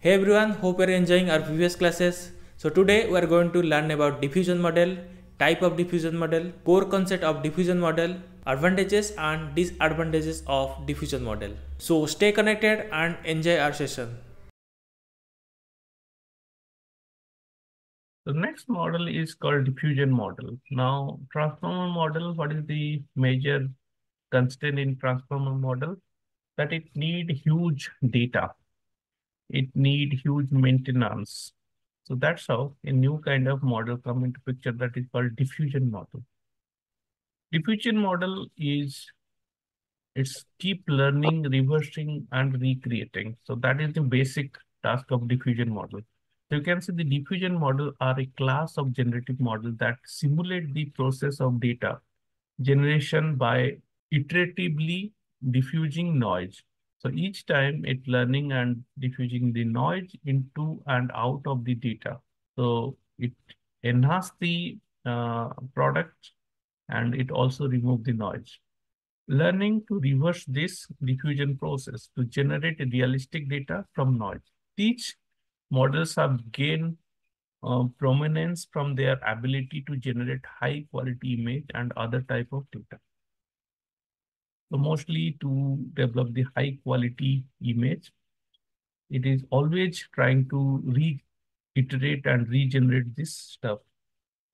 Hey everyone, hope you're enjoying our previous classes. So today we are going to learn about diffusion model, type of diffusion model, core concept of diffusion model, advantages and disadvantages of diffusion model. So stay connected and enjoy our session. The next model is called diffusion model. Now, transformer model, what is the major constraint in transformer model? That it need huge data. It need huge maintenance. So that's how a new kind of model come into picture that is called diffusion model. Diffusion model is it's keep learning, reversing, and recreating. So that is the basic task of diffusion model. So you can see the diffusion model are a class of generative model that simulate the process of data generation by iteratively diffusing noise. So each time it learning and diffusing the noise into and out of the data. So it enhance the product and it also remove the noise. Learning to reverse this diffusion process to generate realistic data from noise. These models have gained prominence from their ability to generate high quality image and other type of data. So mostly to develop the high quality image, it is always trying to reiterate and regenerate this stuff.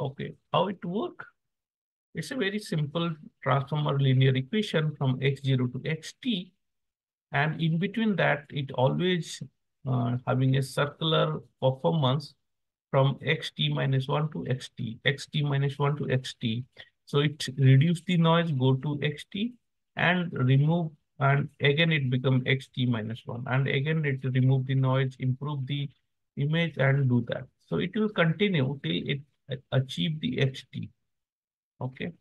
Okay, how it work? It's a very simple transformer linear equation from x0 to xt. And in between that, it always having a circular performance from xt minus 1 to xt minus 1 to xt. So it reduce the noise, go to xt and remove, and again it become xt minus 1. And again it remove the noise, improve the image and do that. So it will continue till it achieve the xt. Okay.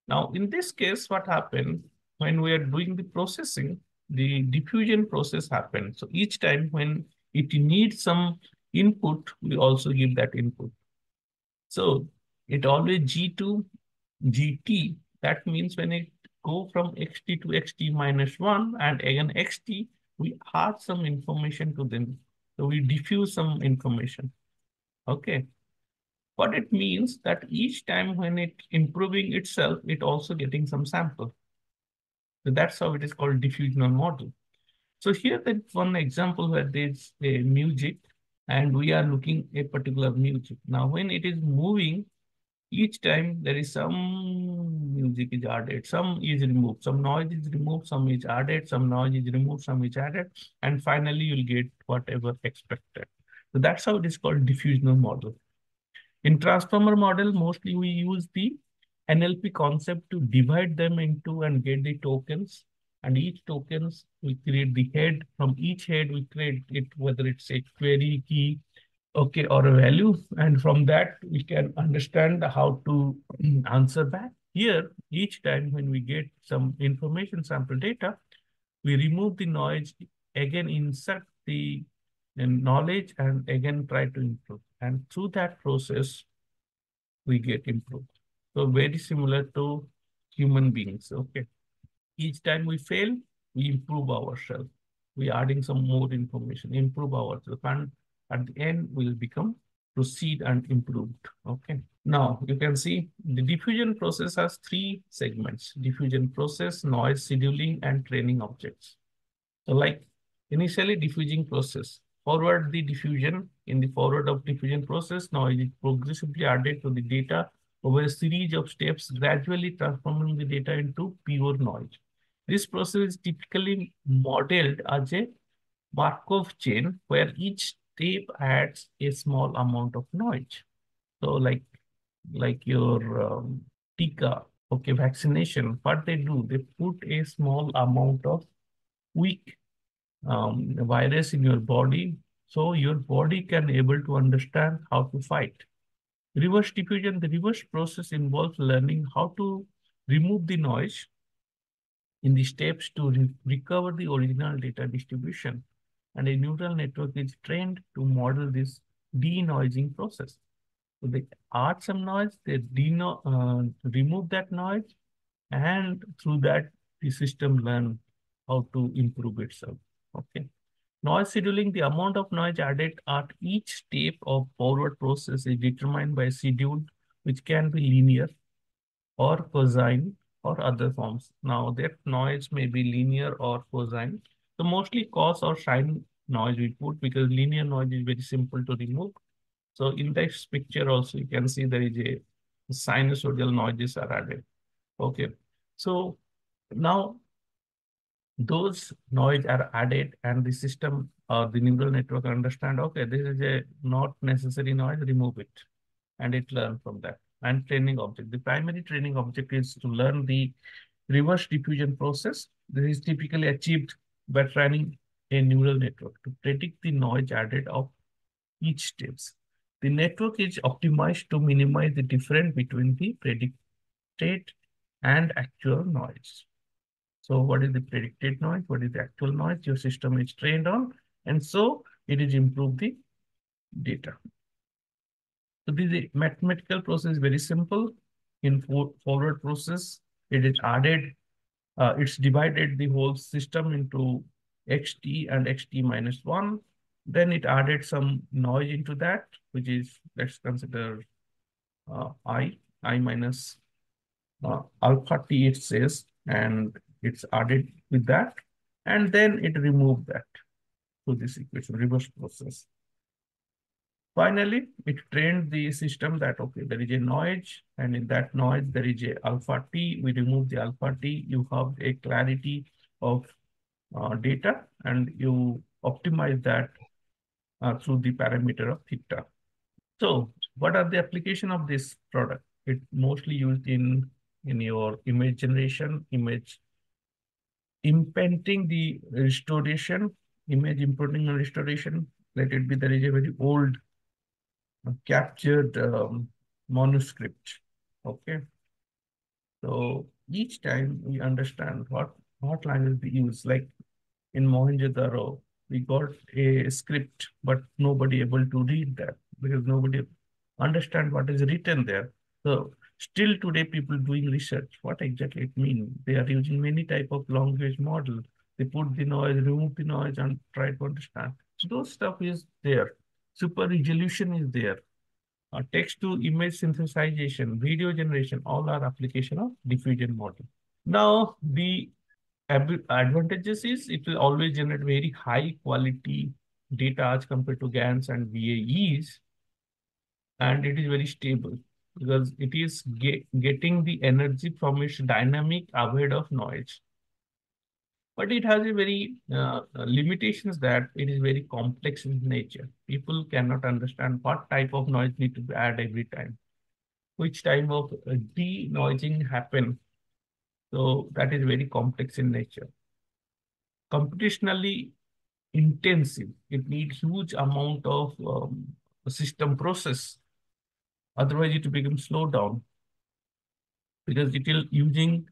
Now, in this case, what happened when we are doing the processing, the diffusion process happens. So each time when it needs some input, we also give that input. So it always G2, GT. That means when it go from xt to xt minus 1 and again xt, we add some information to them. So we diffuse some information. Okay. What it means that each time when it improving itself, it also getting some sample. So that's how it is called diffusional model. So here there's one example where there's a music and we are looking a particular music. Now when it is moving, each time there is some music is added, some is removed, some noise is removed, some is added, some noise is removed, some is added, and finally you'll get whatever expected. So that's how it is called diffusional model. In transformer model, mostly we use the NLP concept to divide them into and get the tokens. And each tokens, we create the head. From each head, we create it, whether it's a query key, okay, or a value. And from that, we can understand how to answer back. Here, each time when we get some information sample data, we remove the noise, again insert the knowledge, and again try to improve. And through that process, we get improved. So very similar to human beings. Okay. Each time we fail, we improve ourselves. We adding some more information, improve ourselves, and at the end we'll become proceed and improved. Okay. Now you can see the diffusion process has three segments: diffusion process, noise scheduling, and training objects. So like initially diffusing process, forward the diffusion. In the forward of diffusion process, now it is progressively added to the data over a series of steps, gradually transforming the data into pure noise. This process is typically modeled as a Markov chain where each step adds a small amount of noise. So like your Tika, okay, vaccination, what they do, they put a small amount of weak virus in your body, so your body can able to understand how to fight. Reverse diffusion, the reverse process involves learning how to remove the noise in the steps to recover the original data distribution. And a neural network is trained to model this denoising process. So they add some noise, they remove that noise, and through that, the system learn how to improve itself. Okay. Noise scheduling, the amount of noise added at each step of forward process is determined by a schedule which can be linear or cosine or other forms. Now that noise may be linear or cosine. So mostly cos or sine noise we put because linear noise is very simple to remove. So in this picture also you can see there is a sinusoidal noises are added. Okay. So now those noise are added and the system or the neural network understand, okay, this is a not necessary noise, remove it. And it learn from that. And training object. The primary training object is to learn the reverse diffusion process. This is typically achieved by training a neural network to predict the noise added of each steps. The network is optimized to minimize the difference between the predicted and actual noise. So what is the predicted noise? What is the actual noise your system is trained on? And so it is improve the data. So the mathematical process is very simple. In forward process, it is added, it's divided the whole system into xt and xt minus 1. Then it added some noise into that, which is, let's consider I minus alpha t it says, and it's added with that. And then it removed that to this equation, reverse process. Finally, it trained the system that, okay, there is a noise, and in that noise, there is a alpha t. We remove the alpha t, you have a clarity of data, and you optimize that through the parameter of theta. So what are the application of this product? It mostly used in your image generation, image impending the restoration, image importing and restoration. Let it be there is a very old captured manuscript. Okay. So each time we understand what language we use. Like in Mohenjo-daro, we got a script, but nobody able to read that because nobody understand what is written there. So still today, people doing research, what exactly it means. They are using many type of language model. They put the noise, remove the noise, and try to understand. So those stuff is there. Super resolution is there. Text to image synthesization, video generation, all are application of diffusion model. Now, the advantages is it will always generate very high quality data as compared to GANs and VAEs, and it is very stable because it is getting the energy from its dynamic ahead of noise. But it has a very limitations that it is very complex in nature. People cannot understand what type of noise need to be added every time, which type of de-noising happen. So that is very complex in nature. Computationally intensive. It needs huge amount of system process. Otherwise, it will become slow down because it will using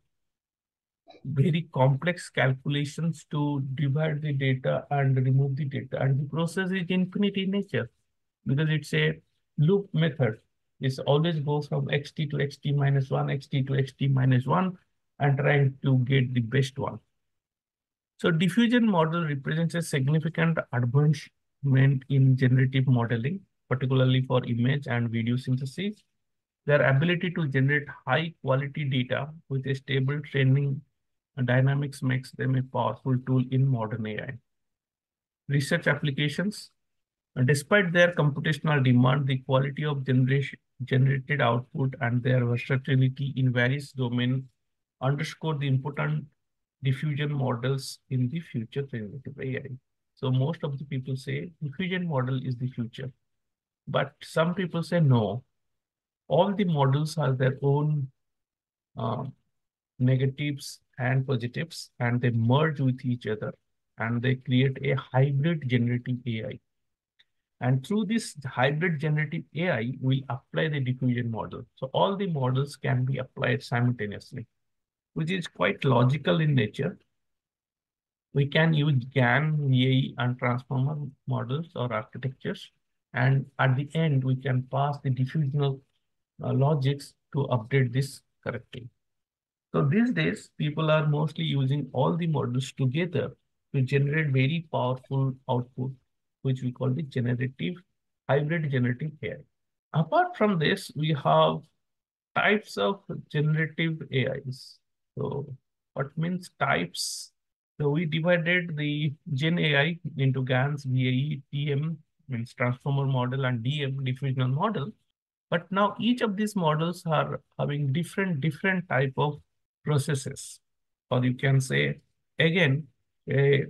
very complex calculations to divide the data and remove the data. And the process is infinite in nature because it's a loop method. It always goes from xt to xt minus 1, xt to xt minus 1, and trying to get the best one. So diffusion model represents a significant advancement in generative modeling, particularly for image and video synthesis. Their ability to generate high quality data with a stable training dynamics makes them a powerful tool in modern AI. Research applications. Despite their computational demand, the quality of generated output and their versatility in various domains underscore the important diffusion models in the future generative AI. So most of the people say diffusion model is the future. But some people say no. All the models have their own uh, negatives and positives, and they merge with each other, and they create a hybrid generative AI. And through this hybrid generative AI, we apply the diffusion model. So all the models can be applied simultaneously, which is quite logical in nature. We can use GAN, VAE, and transformer models or architectures. And at the end, we can pass the diffusional logics to update this correctly. So these days, people are mostly using all the models together to generate very powerful output, which we call the hybrid generative AI. Apart from this, we have types of generative AIs. So what means types? So we divided the Gen AI into GANs, VAE, TM, means transformer model, and DM, diffusional model. But now each of these models are having different type of processes. Or you can say, again, a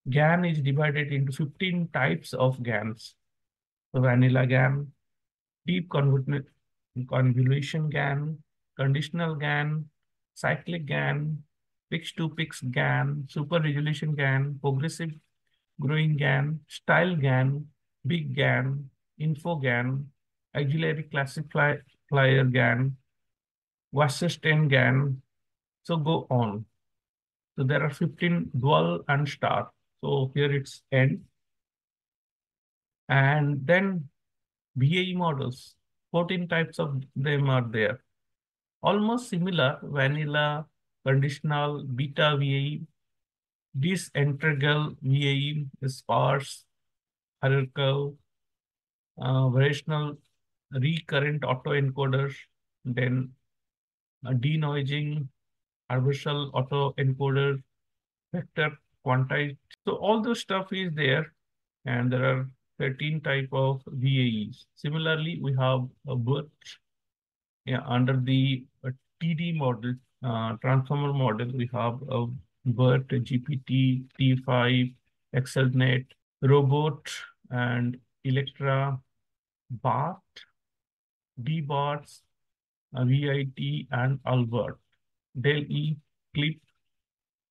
GAN is divided into 15 types of GANs. So vanilla GAN, deep convolution GAN, conditional GAN, cyclic GAN, pix-to-pix GAN, super resolution GAN, progressive growing GAN, style GAN, big GAN, info GAN, auxiliary classifier GAN, Wasserstein GAN. So go on. So there are 15 dual and star. So here it's N. And then VAE models, 14 types of them are there. Almost similar, vanilla, conditional, beta VAE, disintegral VAE, sparse, hierarchical, variational, recurrent autoencoders, then denoising, universal autoencoder, vector quantized. So all those stuff is there, and there are 13 type of VAEs. Similarly, we have a BERT, yeah, under the TD model, transformer model, we have a BERT, GPT, T5, XLNet, Robot, and Electra, BART, DBARTs, VIT, and Albert, Dell E, Clip,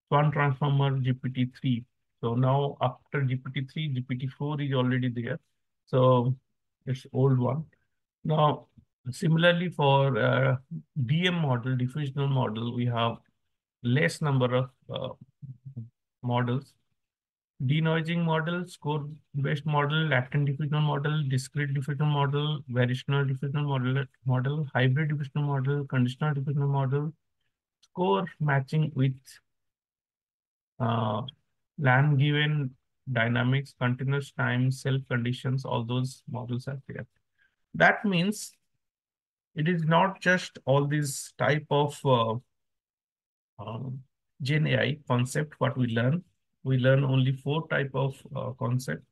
Swan Transformer, GPT-3. So now after GPT-3, GPT-4 is already there. So it's old one. Now, similarly for DM model, diffusional model, we have less number of models. Denoising model, score-based model, latent diffusional model, discrete diffusional model, variational diffusional model, hybrid diffusional model, conditional diffusional model, score matching with land given dynamics, continuous time, self conditions, all those models are there. That means it is not just all these type of Gen AI concept what we learn. We learn only 4 type of concept.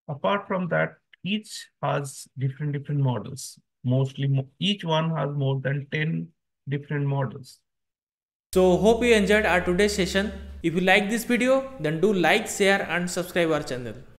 Apart from that, each has different models. Mostly, each one has more than 10 different models. So hope you enjoyed our today's session. If you like this video, then do like, share and subscribe our channel.